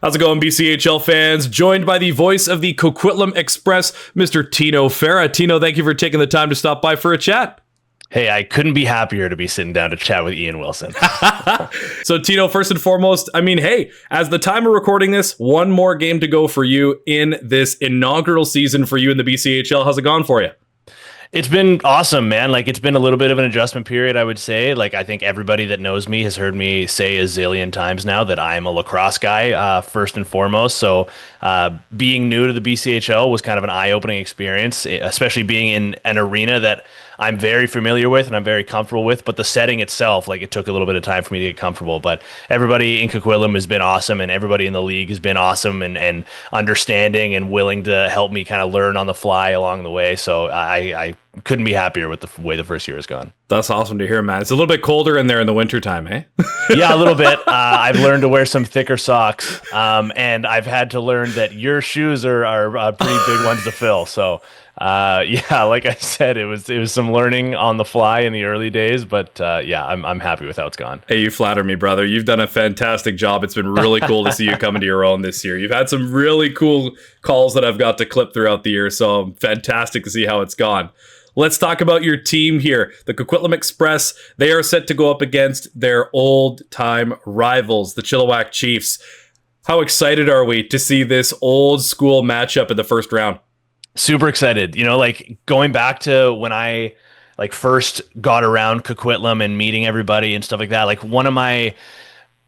How's it going, BCHL fans? Joined by the voice of the Coquitlam Express, Mr. Tino Fera. Tino, thank you for taking the time to stop by for a chat. Hey, I couldn't be happier to be sitting down to chat with Ian Wilson. So, Tino, first and foremost, hey, as the time of recording this, one more game to go for you in this inaugural season for you in the BCHL. How's it gone for you? It's been awesome, man. It's been a little bit of an adjustment period, I would say. I think everybody that knows me has heard me say a zillion times now that I'm a lacrosse guy, first and foremost. So being new to the BCHL was kind of an eye-opening experience, especially being in an arena that I'm very familiar with and I'm very comfortable with. But the setting itself, it took a little bit of time for me to get comfortable. But everybody in Coquitlam has been awesome, and everybody in the league has been awesome and understanding and willing to help me kind of learn on the fly along the way. So I couldn't be happier with the way the first year has gone. That's awesome to hear, man. It's a little bit colder in there in the wintertime, eh? Yeah, a little bit. I've learned to wear some thicker socks, and I've had to learn that your shoes are pretty big ones to fill. So, yeah, like I said, it was some learning on the fly in the early days, but yeah, I'm happy with how it's gone. Hey, you flatter me, brother. You've done a fantastic job. It's been really cool to see you come into your own this year. You've had some really cool calls that I've got to clip throughout the year, so fantastic to see how it's gone. Let's talk about your team here. The Coquitlam Express, they are set to go up against their old-time rivals, the Chilliwack Chiefs. How excited are we to see this old-school matchup in the first round? Super excited. Going back to when I first got around Coquitlam and meeting everybody and stuff like that, one of my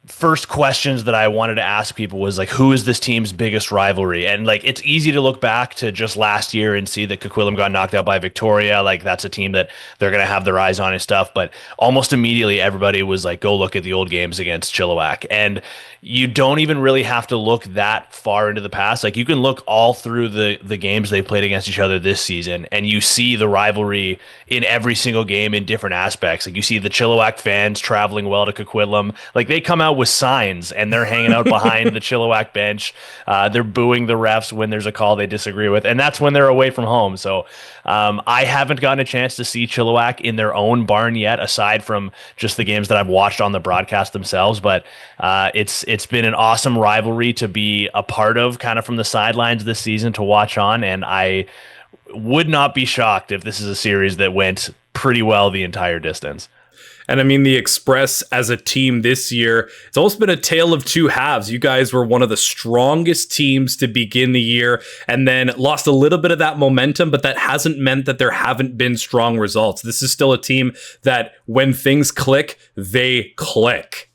first questions that I wanted to ask people was who is this team's biggest rivalry? And it's easy to look back to just last year and see that Coquitlam got knocked out by Victoria. That's a team that they're going to have their eyes on and stuff. But almost immediately everybody was go look at the old games against Chilliwack. And you don't even really have to look that far into the past. You can look all through the games they played against each other this season, and you see the rivalry in every single game in different aspects. You see the Chilliwack fans traveling well to Coquitlam. They come out with signs and they're hanging out behind the Chilliwack bench. They're booing the refs when there's a call they disagree with, and that's when they're away from home. So I haven't gotten a chance to see Chilliwack in their own barn yet, aside from just the games that I've watched on the broadcast themselves. But it's been an awesome rivalry to be a part of, kind of from the sidelines this season to watch on, and I would not be shocked if this is a series that went pretty well the entire distance. And the Express as a team this year, it's almost been a tale of two halves. You guys were one of the strongest teams to begin the year and then lost a little bit of that momentum, but that hasn't meant that there haven't been strong results. This is still a team that when things click, they click.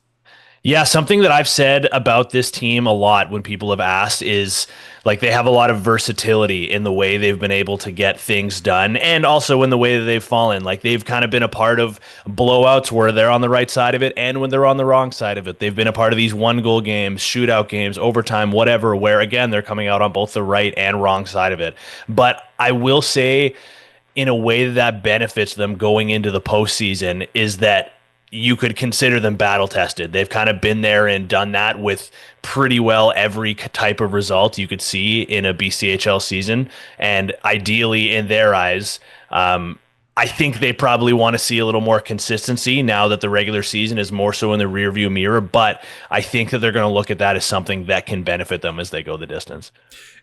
Yeah, something that I've said about this team a lot when people have asked is they have a lot of versatility in the way they've been able to get things done, and also in the way that they've fallen. They've kind of been a part of blowouts where they're on the right side of it and when they're on the wrong side of it. They've been a part of these 1-goal games, shootout games, overtime, whatever, where again, they're coming out on both the right and wrong side of it. But I will say, in a way that benefits them going into the postseason, is that you could consider them battle tested. They've kind of been there and done that with pretty well every type of result you could see in a BCHL season. And ideally, in their eyes, I think they probably want to see a little more consistency now that the regular season is more so in the rearview mirror. But I think that they're going to look at that as something that can benefit them as they go the distance.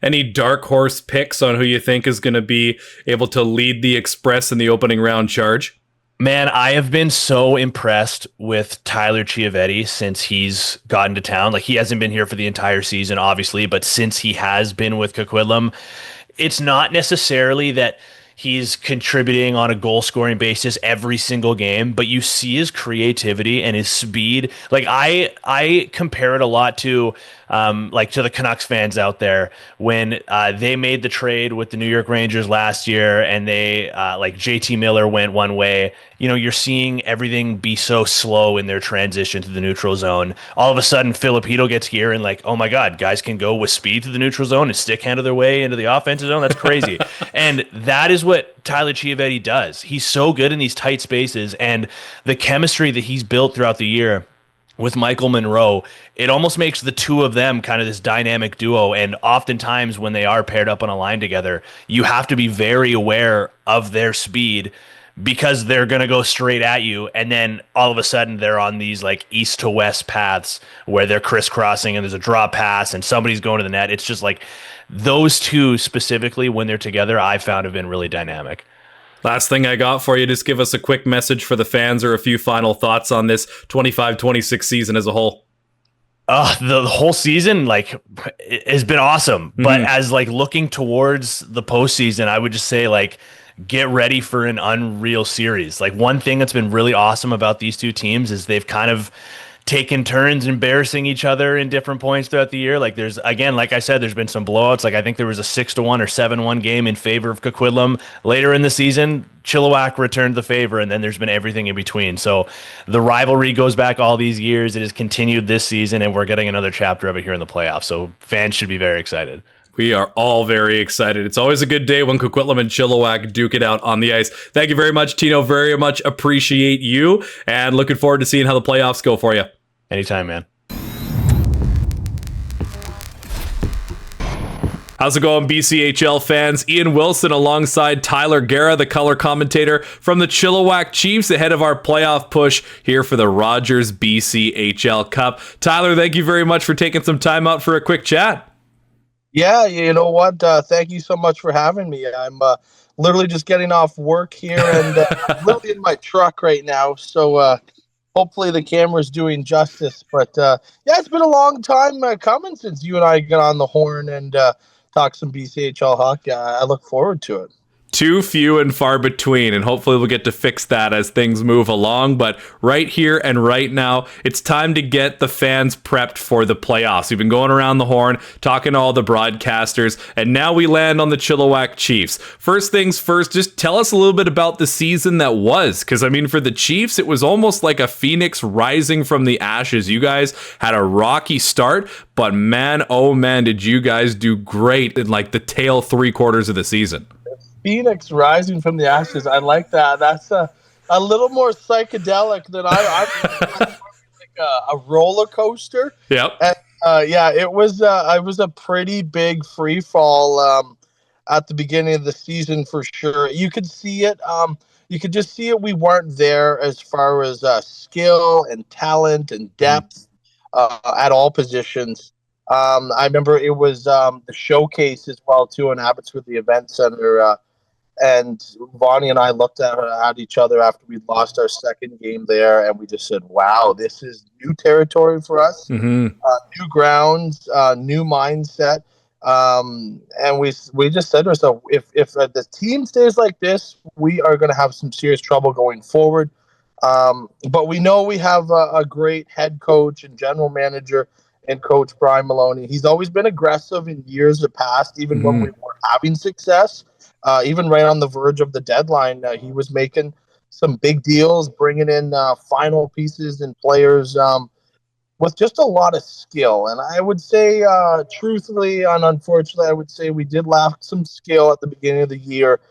Any dark horse picks on who you think is going to be able to lead the Express in the opening round charge? Man, I have been so impressed with Tyler Chiavetti since he's gotten to town. He hasn't been here for the entire season, obviously, but since he has been with Coquitlam, it's not necessarily that he's contributing on a goal scoring basis every single game, but you see his creativity and his speed. I compare it a lot to to the Canucks fans out there when they made the trade with the New York Rangers last year, and they JT Miller went one way. You're seeing everything be so slow in their transition to the neutral zone. All of a sudden, Filipino gets here and oh my God, guys can go with speed to the neutral zone and stick handle their way into the offensive zone. That's crazy. And that is what Tyler Chiavetti does. He's so good in these tight spaces, and the chemistry that he's built throughout the year with Michael Monroe, it almost makes the two of them kind of this dynamic duo. And oftentimes when they are paired up on a line together, you have to be very aware of their speed, because they're going to go straight at you. And then all of a sudden they're on these like east to west paths where they're crisscrossing and there's a drop pass and somebody's going to the net. It's just like those two specifically, when they're together, I found have been really dynamic. Last thing I got for you, just give us a quick message for the fans or a few final thoughts on this 25-26 season as a whole. The whole season, like, has been awesome. But as like looking towards the postseason, I would just say like, get ready for an unreal series. Like one thing that's been really awesome about these two teams is they've kind of taken turns embarrassing each other in different points throughout the year. Like there's, again, like I said, there's been some blowouts. Like I think there was a 6-1 or 7-1 game in favor of Coquitlam later in the season. Chilliwack returned the favor, and then there's been everything in between. So the rivalry goes back all these years. It has continued this season, and we're getting another chapter of it here in the playoffs. So fans should be very excited. We are all very excited. It's always a good day when Coquitlam and Chilliwack duke it out on the ice. Thank you very much, Tino. Very much appreciate you, and looking forward to seeing how the playoffs go for you. Anytime, man. How's it going, BCHL fans? Ian Wilson alongside Tyler Garrah, the color commentator from the Chilliwack Chiefs, ahead of our playoff push here for the Rogers BCHL Cup. Tyler, thank you very much for taking some time out for a quick chat. Yeah, you know what? Thank you so much for having me. I'm literally just getting off work here, and I'm literally in my truck right now. So hopefully the camera's doing justice. But yeah, it's been a long time coming since you and I got on the horn and talk some BCHL hockey. I look forward to it. Too few and far between, and hopefully we'll get to fix that as things move along. But right here and right now, it's time to get the fans prepped for the playoffs. We've been going around the horn, talking to all the broadcasters, and now we land on the Chilliwack Chiefs. First things first, just tell us a little bit about the season that was, because I mean, for the Chiefs, it was almost like a phoenix rising from the ashes. You guys had a rocky start, but man, oh man, did you guys do great in like the tail 3/4 of the season. Phoenix rising from the ashes. I like that. That's a little more psychedelic than I like a roller coaster. Yep. And yeah, it was a pretty big free fall at the beginning of the season for sure. You could see it. You could just see it. We weren't there as far as skill and talent and depth at all positions. I remember it was the showcase as well too in Abbotsford, the event center. And Vonnie and I looked at each other after we'd lost our second game there, and we just said, wow, this is new territory for us, new grounds, new mindset. And we just said to ourselves, if the team stays like this, we are going to have some serious trouble going forward. But we know we have a great head coach and general manager and Coach Brian Maloney. He's always been aggressive in years past, even when we weren't having success. Even right on the verge of the deadline, he was making some big deals, bringing in final pieces and players with just a lot of skill. And I would say, truthfully and unfortunately, I would say we did lack some skill at the beginning of the year.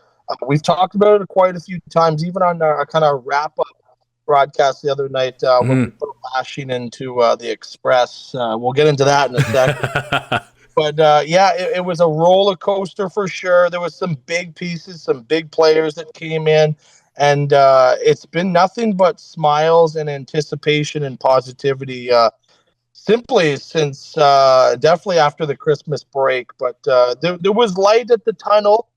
We've talked about it quite a few times, even on our kind of wrap-up broadcast the other night when we were lashing into the Express. We'll get into that in a second. But yeah, it was a roller coaster for sure. There was some big pieces, some big players that came in, and it's been nothing but smiles and anticipation and positivity simply since definitely after the Christmas break. But there was light at the tunnel.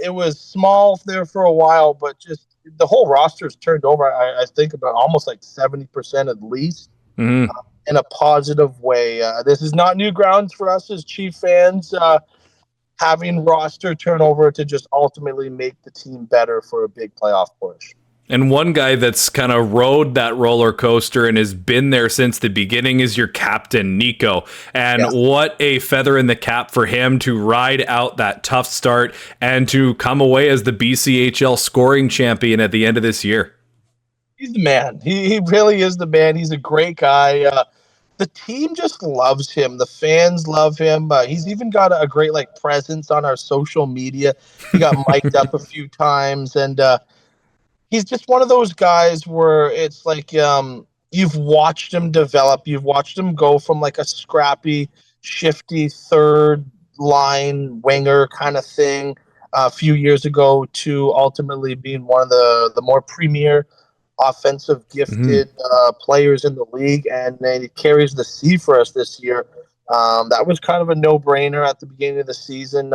It was small there for a while, but just the whole roster's turned over, I think, about almost like 70% at least. In a positive way. This is not new grounds for us as Chief fans, having roster turnover to just ultimately make the team better for a big playoff push. And one guy that's kind of rode that roller coaster and has been there since the beginning is your captain, Nico. And what a feather in the cap for him to ride out that tough start and to come away as the BCHL scoring champion at the end of this year. He's the man. He really is the man. He's a great guy. The team just loves him. The fans love him. He's even got a great presence on our social media. He got mic'd up a few times, and he's just one of those guys where it's like you've watched him develop. You've watched him go from a scrappy, shifty third line winger kind of thing a few years ago to ultimately being one of the more premier offensive gifted players in the league, and then he carries the C for us this year. That was kind of a no-brainer at the beginning of the season.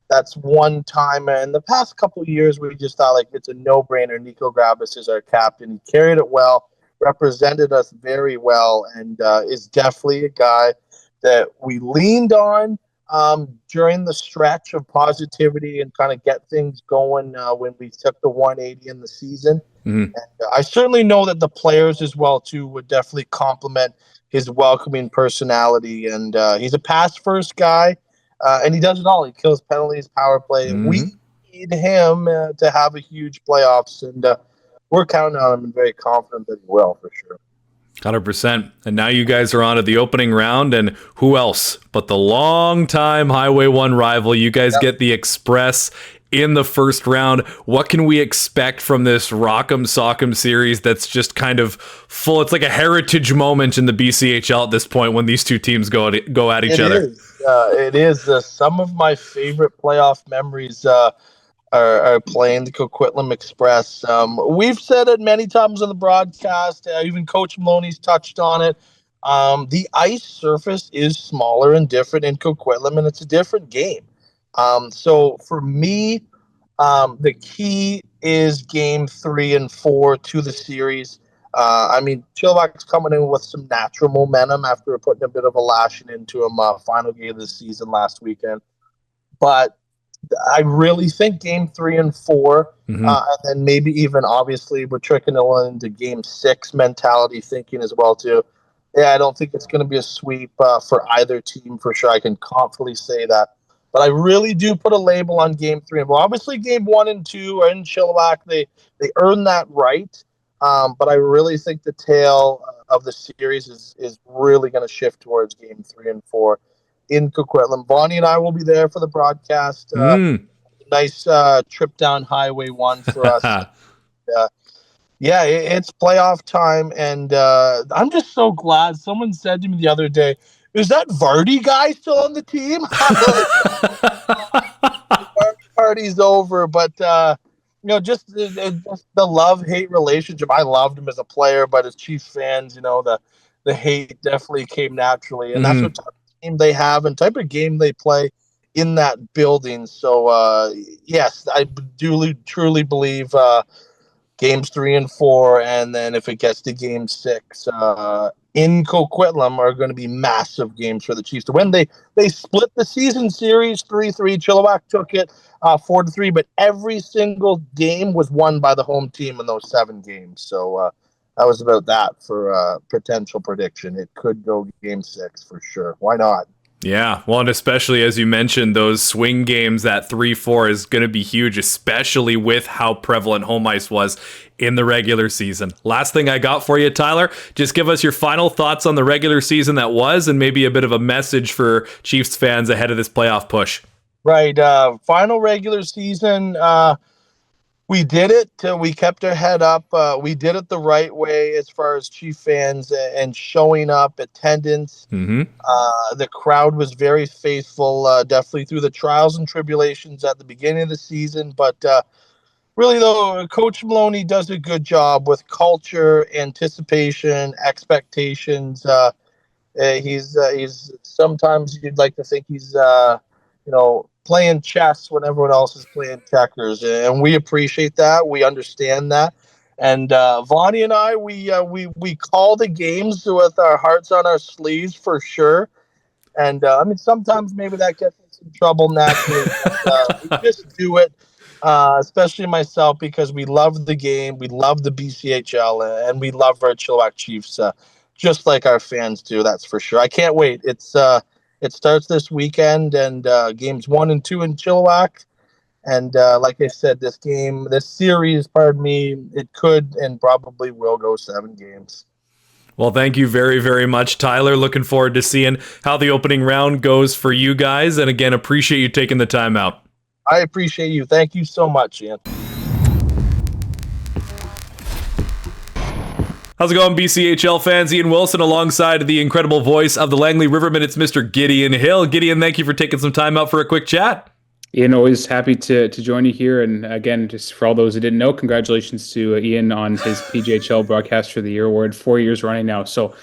That's one time in the past couple of years we just thought like it's a no-brainer. Nico Grabas is our captain. He carried it well, represented us very well, and is definitely a guy that we leaned on during the stretch of positivity and kind of get things going when we took the 180 in the season. And I certainly know that the players as well too would definitely compliment his welcoming personality, and he's a pass first guy, and he does it all. He kills penalties, power play. We need him to have a huge playoffs, and we're counting on him and very confident that he will for sure. 100%. And now you guys are on to the opening round, and who else but the long-time Highway 1 rival? You guys get the Express in the first round. What can we expect from this Rock'em Sock'em series that's just kind of full? It's like a heritage moment in the BCHL at this point when these two teams go at each other. It is. Some of my favorite playoff memories are playing the Coquitlam Express. We've said it many times on the broadcast. Even Coach Maloney's touched on it. The ice surface is smaller and different in Coquitlam, and it's a different game. So for me, the key is game 3 and 4 to the series. I mean, Chilliwack's coming in with some natural momentum after putting a bit of a lashing into him final game of the season last weekend. But I really think game 3 and 4, and then maybe even obviously we're tricking it into game 6 mentality thinking as well too. Yeah, I don't think it's going to be a sweep for either team for sure. I can confidently say that. But I really do put a label on game 3 and 4. Obviously, game 1 and 2 are in Chilliwack. They earned that right. But I really think the tail of the series is really going to shift towards game 3 and 4 in Coquitlam. Bonnie and I will be there for the broadcast. Nice trip down Highway 1 for us. It's playoff time, and I'm just so glad. Someone said to me the other day, "Is that Vardy guy still on the team?" Party's over, but just the love-hate relationship. I loved him as a player, but as Chiefs fans, the hate definitely came naturally, and that's what type of team they have and type of game they play in that building. So yes, I do truly believe games 3 and 4, and then if it gets to game 6 in Coquitlam are going to be massive games for the Chiefs to win. They split the season series 3-3. Chilliwack took it 4-3, but every single game was won by the home team in those 7 games. So that was about that for potential prediction. It could go game 6 for sure. Why not? Yeah, well, and especially as you mentioned, those swing games, that 3-4 is going to be huge, especially with how prevalent home ice was in the regular season. Last thing I got for you, Tyler, just give us your final thoughts on the regular season that was, and maybe a bit of a message for Chiefs fans ahead of this playoff push. Right. Final regular season. We did it. We kept our head up. We did it the right way as far as Chief fans and showing up, attendance. The crowd was very faithful, definitely through the trials and tribulations at the beginning of the season. But really, though, Coach Maloney does a good job with culture, anticipation, expectations. He's sometimes you'd like to think he's playing chess when everyone else is playing checkers, and we appreciate that. We understand that, and Vonnie and I, we call the games with our hearts on our sleeves for sure. And I mean, sometimes maybe that gets us in trouble naturally. But, we just do it, especially myself, because we love the game, we love the BCHL, and we love our Chilliwack Chiefs, just like our fans do. That's for sure. I can't wait. It starts this weekend, and games 1 and 2 in Chilliwack. And like I said, this series, it could and probably will go 7 games. Well, thank you very, very much, Tyler. Looking forward to seeing how the opening round goes for you guys. And again, appreciate you taking the time out. I appreciate you. Thank you so much, Ian. How's it going, BCHL fans? Ian Wilson alongside the incredible voice of the Langley Rivermen. It's Mr. Gideon Hill. Gideon, thank you for taking some time out for a quick chat. Ian, always happy to join you here. And again, just for all those who didn't know, congratulations to Ian on his PGHL Broadcaster of the Year award, 4 years running now. So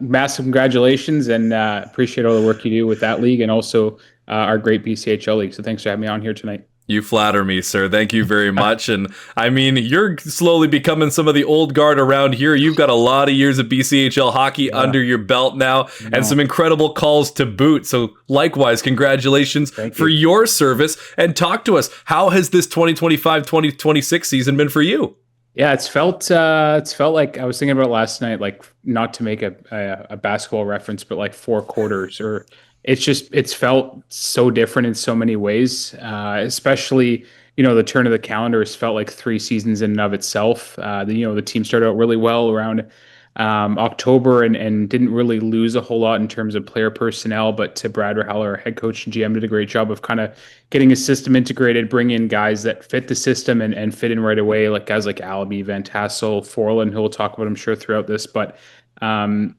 massive congratulations, and appreciate all the work you do with that league and also our great BCHL league. So thanks for having me on here tonight. You flatter me, sir. Thank you very much. And I mean, you're slowly becoming some of the old guard around here. You've got a lot of years of BCHL hockey under your belt now and some incredible calls to boot. So likewise, congratulations for your service. And talk to us. How has this 2025-2026 season been for you? Yeah, it's felt like I was thinking about it last night, like not to make a basketball reference, but like four quarters, or it's felt so different in so many ways. Especially, the turn of the calendar has felt like three seasons in and of itself. The team started out really well around October and didn't really lose a whole lot in terms of player personnel, but to Brad Rahal, our head coach and GM, did a great job of kind of getting a system integrated, bring in guys that fit the system and fit in right away, like guys like Alabi, Van Tassel, Forlan, who we'll talk about, I'm sure, throughout this. But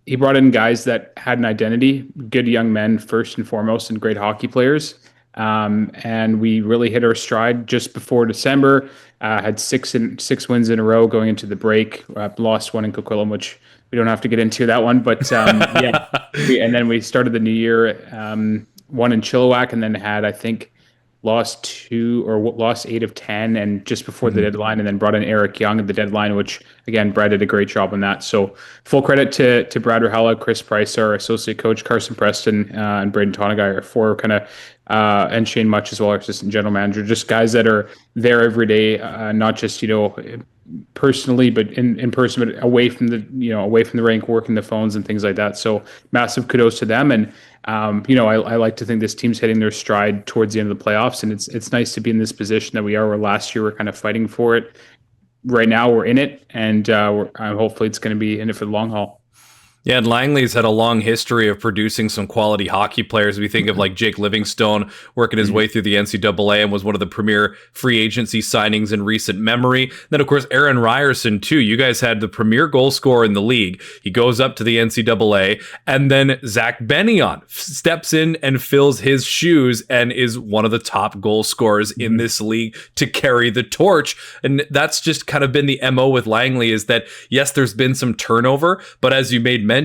he brought in guys that had an identity, good young men first and foremost, and great hockey players. And we really hit our stride just before December. Had six wins in a row going into the break. Lost one in Coquitlam, which we don't have to get into that one. But yeah, and then we started the new year, one in Chilliwack, and then had, I think, lost 8 of 10, and just before the deadline, and then brought in Eric Young at the deadline, which again, Brad did a great job on that. So full credit to Brad Rahalla, Chris Price, our associate coach, Carson Preston, and Braden Tonagai, our four kind of, and Shane Much as well, our assistant general manager, just guys that are there every day, not just, personally, but in person, but away from the rink, working the phones and things like that. So massive kudos to them. And, I like to think this team's hitting their stride towards the end of the playoffs, and it's nice to be in this position that we are, where last year we're kind of fighting for it. Right now we're in it, and hopefully it's going to be in it for the long haul. Yeah, and Langley's had a long history of producing some quality hockey players. We think of like Jake Livingstone working his way through the NCAA and was one of the premier free agency signings in recent memory. Then, of course, Aaron Ryerson, too. You guys had the premier goal scorer in the league. He goes up to the NCAA, and then Zach Bennion steps in and fills his shoes and is one of the top goal scorers in this league to carry the torch. And that's just kind of been the MO with Langley, is that, yes, there's been some turnover, but as you made mention,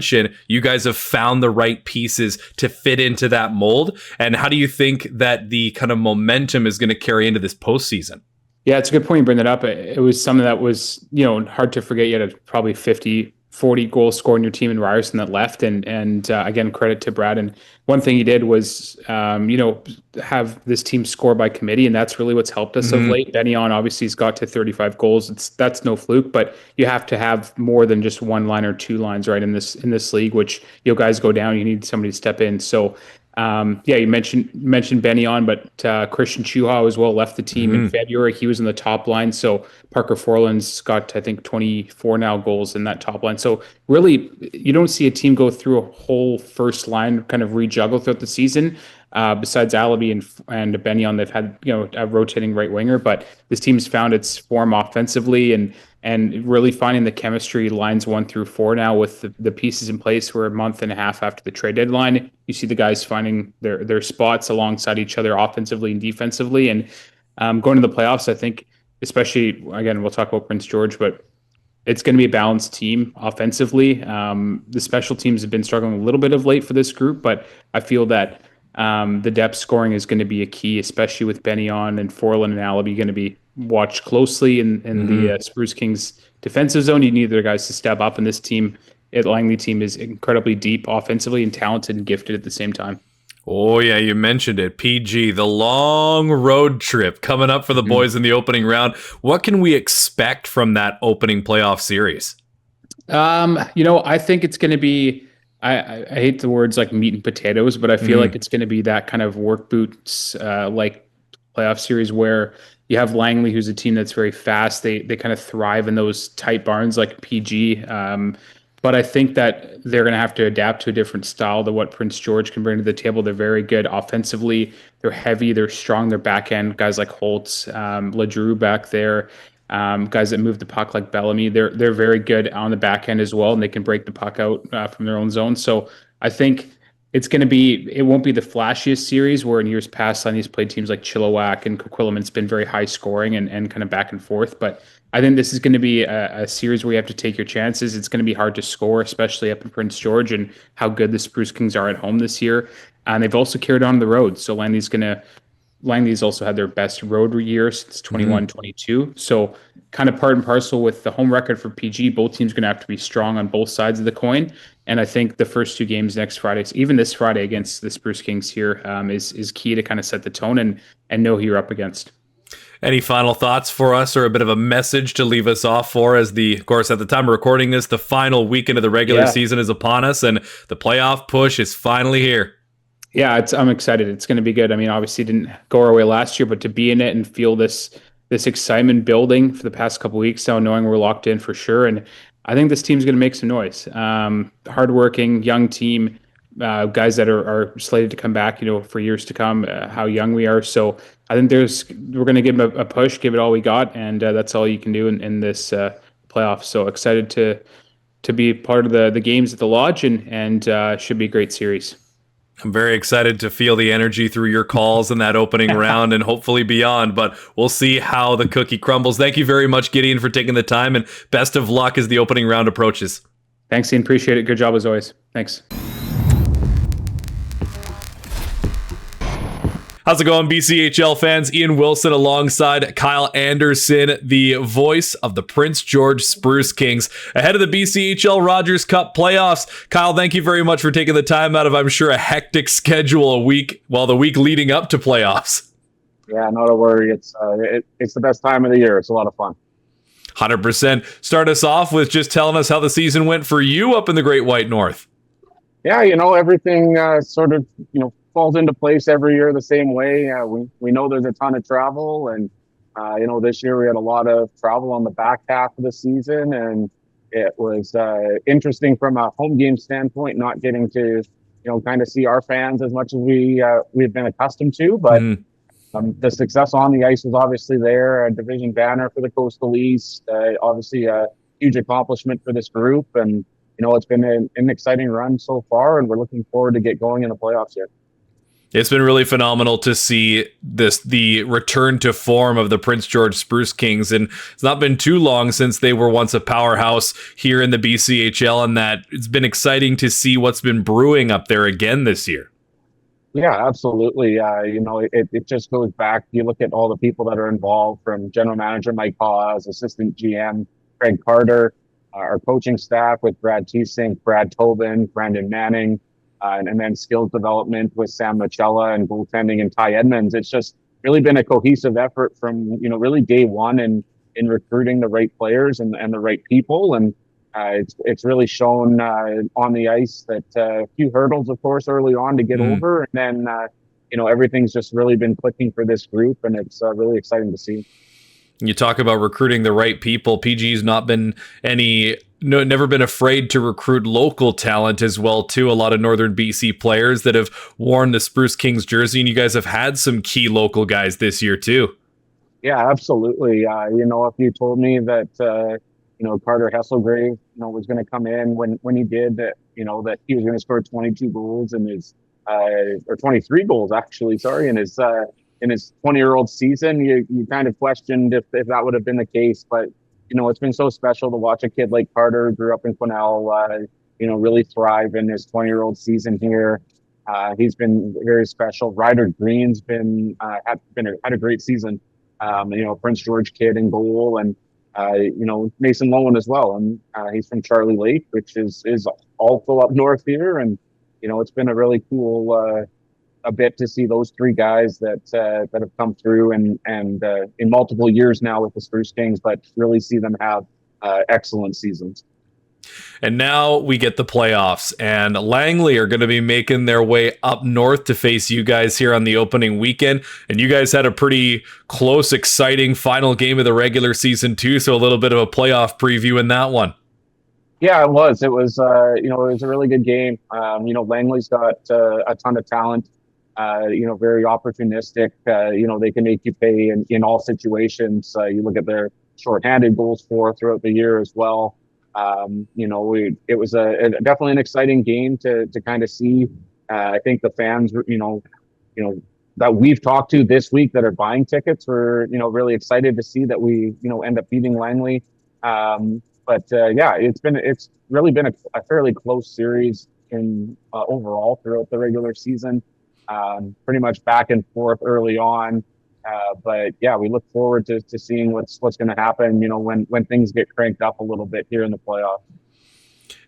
you guys have found the right pieces to fit into that mold. And how do you think that the kind of momentum is going to carry into this postseason? Yeah, it's a good point you bring that up. It was something that was, hard to forget. You had a probably 40 goal scorer in your team in Ryerson that left. And again, credit to Brad. And one thing he did was, have this team score by committee. And that's really what's helped us of late. Bennion obviously has got to 35 goals. That's no fluke, but you have to have more than just one line or two lines, right, in this league, which guys go down, you need somebody to step in. So you mentioned Bennion, but Christian Chuha as well left the team in February. He was in the top line. So Parker Forlan's got, I think, 24 now goals in that top line. So really, you don't see a team go through a whole first line kind of rejuggle throughout the season. Besides Alabi and Bennion, they've had a rotating right winger, but this team's found its form offensively and really finding the chemistry lines 1 through 4 now with the pieces in place. We're a month and a half after the trade deadline. You see the guys finding their spots alongside each other offensively and defensively, and going to the playoffs. I think, especially again, we'll talk about Prince George, but it's going to be a balanced team offensively. The special teams have been struggling a little bit of late for this group, but I feel that the depth scoring is going to be a key, especially with Bennion and Forlan and Alabi going to be watched closely in the Spruce Kings defensive zone. You need their guys to step up, and this team, Langley team, is incredibly deep offensively and talented and gifted at the same time. Oh, yeah, you mentioned it. PG, the long road trip coming up for the boys in the opening round. What can we expect from that opening playoff series? I think it's going to be, I hate the words like meat and potatoes, but I feel like it's going to be that kind of work boots like playoff series where you have Langley, who's a team that's very fast. They kind of thrive in those tight barns like PG. But I think that they're going to have to adapt to a different style than what Prince George can bring to the table. They're very good offensively. They're heavy. They're strong. They're back end. Guys like Holtz, LeDrew back there. Guys that move the puck like Bellamy, they're very good on the back end as well, and they can break the puck out from their own zone. So I think it won't be the flashiest series where in years past Landy's played teams like Chilliwack and Coquitlam. It's been very high scoring and kind of back and forth. But I think this is going to be a series where you have to take your chances. It's going to be hard to score, especially up in Prince George and how good the Spruce Kings are at home this year. And they've also carried on the road. So Langley's also had their best road year since 21-22. So kind of part and parcel with the home record for PG, both teams are going to have to be strong on both sides of the coin. And I think the first two games next Friday, even this Friday against the Spruce Kings here, is key to kind of set the tone and know who you're up against. Any final thoughts for us or a bit of a message to leave us off for as of course, at the time of recording this, the final weekend of the regular season is upon us and the playoff push is finally here. Yeah, I'm excited. It's going to be good. I mean, obviously it didn't go our way last year, but to be in it and feel this excitement building for the past couple of weeks now, knowing we're locked in for sure. And I think this team's going to make some noise. Hardworking, young team, guys that are slated to come back, for years to come, how young we are. So I think we're going to give them a push, give it all we got. And that's all you can do in this playoff. So excited to be part of the games at the Lodge and should be a great series. I'm very excited to feel the energy through your calls in that opening round and hopefully beyond, but we'll see how the cookie crumbles. Thank you very much, Gideon, for taking the time, and best of luck as the opening round approaches. Thanks, Ian. Appreciate it. Good job as always. Thanks. How's it going, BCHL fans? Ian Wilson alongside Kyle Anderson, the voice of the Prince George Spruce Kings, ahead of the BCHL Rogers Cup playoffs. Kyle, thank you very much for taking the time out of, I'm sure, a hectic schedule the week leading up to playoffs. Yeah, not a worry. It's the best time of the year. It's a lot of fun. 100%. Start us off with just telling us how the season went for you up in the Great White North. Yeah, everything sort of, falls into place every year the same way. We know there's a ton of travel, and this year we had a lot of travel on the back half of the season, and it was interesting from a home game standpoint, not getting to kind of see our fans as much as we've been accustomed to. But the success on the ice was obviously there. A division banner for the Coastal East, obviously a huge accomplishment for this group, and it's been an exciting run so far, and we're looking forward to get going in the playoffs here. It's been really phenomenal to see the return to form of the Prince George Spruce Kings, and it's not been too long since they were once a powerhouse here in the BCHL, and that it's been exciting to see what's been brewing up there again this year. Yeah, absolutely. It just goes back. You look at all the people that are involved, from general manager Mike Hawes, assistant GM Craig Carter, our coaching staff with Brad Teesink, Brad Tobin, Brandon Manning, and then skills development with Sam Machella and goaltending and Ty Edmonds. It's just really been a cohesive effort from, really day one in recruiting the right players and the right people. And it's really shown on the ice that a few hurdles, of course, early on to get over. And then, everything's just really been clicking for this group, and it's really exciting to see. You talk about recruiting the right people. PG's not been never been afraid to recruit local talent as well, too. A lot of Northern BC players that have worn the Spruce Kings jersey, and you guys have had some key local guys this year, too. Yeah, absolutely. If you told me that, Carter Hesselgrave, was going to come in when he did, that he was going to score 22 goals in his, or 23 goals, actually, sorry, in his 20-year-old season, you kind of questioned if that would have been the case. But, it's been so special to watch a kid like Carter, who grew up in Quesnel, really thrive in his 20-year-old season here. He's been very special. Ryder Green's had a great season. Prince George kid in goal, and Mason Lowen as well. And he's from Charlie Lake, which is also up north here. And it's been a really cool a bit to see those three guys that have come through and in multiple years now with the Spruce Kings, but really see them have excellent seasons. And now we get the playoffs, and Langley are going to be making their way up north to face you guys here on the opening weekend. And you guys had a pretty close, exciting final game of the regular season too. So a little bit of a playoff preview in that one. Yeah, it was. It was a really good game. Langley's got a ton of talent. Very opportunistic. They can make you pay in all situations. You look at their shorthanded goals throughout the year as well. It was definitely an exciting game to kind of see I think the fans, that we've talked to this week that are buying tickets were, really excited to see that we, end up beating Langley. Yeah, it's really been a fairly close series in overall throughout the regular season. Pretty much back and forth early on. But yeah, we look forward to seeing what's going to happen, when things get cranked up a little bit here in the playoffs.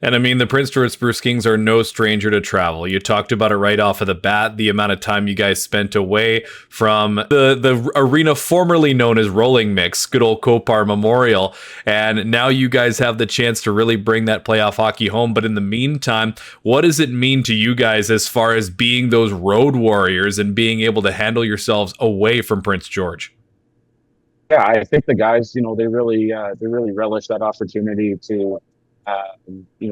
And I mean, the Prince George Spruce Kings are no stranger to travel. You talked about it right off of the bat, the amount of time you guys spent away from the arena formerly known as Rolling Mix, good old Copar Memorial. And now you guys have the chance to really bring that playoff hockey home. But in the meantime, what does it mean to you guys as far as being those road warriors and being able to handle yourselves away from Prince George? Yeah, I think the guys, they really relish that opportunity to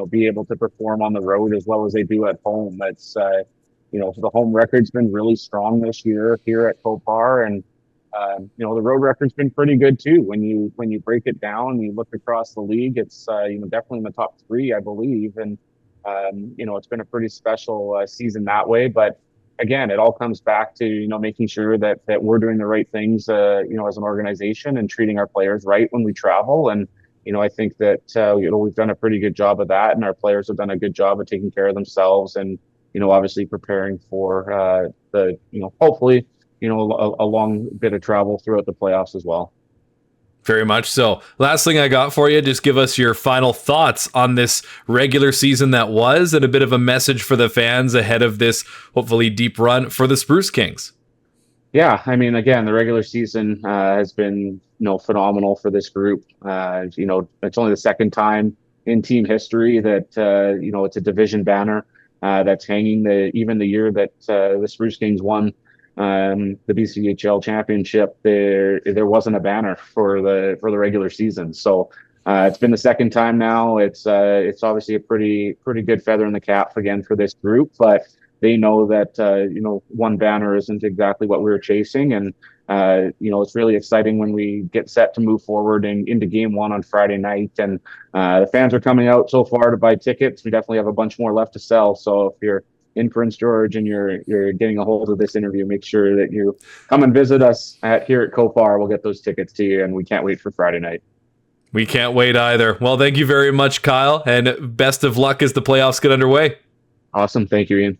be able to perform on the road as well as they do at home. It's, the home record's been really strong this year here at Copar, and the road record's been pretty good too. When you break it down, you look across the league, it's definitely in the top 3, I believe, and it's been a pretty special season that way. But again, it all comes back to making sure that we're doing the right things, as an organization and treating our players right when we travel. And I think that, we've done a pretty good job of that, and our players have done a good job of taking care of themselves and, obviously preparing for hopefully, a long bit of travel throughout the playoffs as well. Very much so. Last thing I got for you, just give us your final thoughts on this regular season that was, and a bit of a message for the fans ahead of this hopefully deep run for the Spruce Kings. Yeah, I mean, again, the regular season has been phenomenal for this group. It's only the second time in team history that it's a division banner that's hanging. Even the year that the Spruce Kings won the BCHL championship, there wasn't a banner for the regular season. So it's been the second time now. It's obviously a pretty good feather in the cap again for this group, but they know that one banner isn't exactly what we were chasing, and it's really exciting when we get set to move forward and into game 1 on Friday night. And the fans are coming out so far to buy tickets. We definitely have a bunch more left to sell. So if you're in Prince George and you're getting a hold of this interview, make sure that you come and visit us here at Copar. We'll get those tickets to you, and we can't wait for Friday night. We can't wait either. Well, thank you very much, Kyle, and best of luck as the playoffs get underway. Awesome. Thank you, Ian.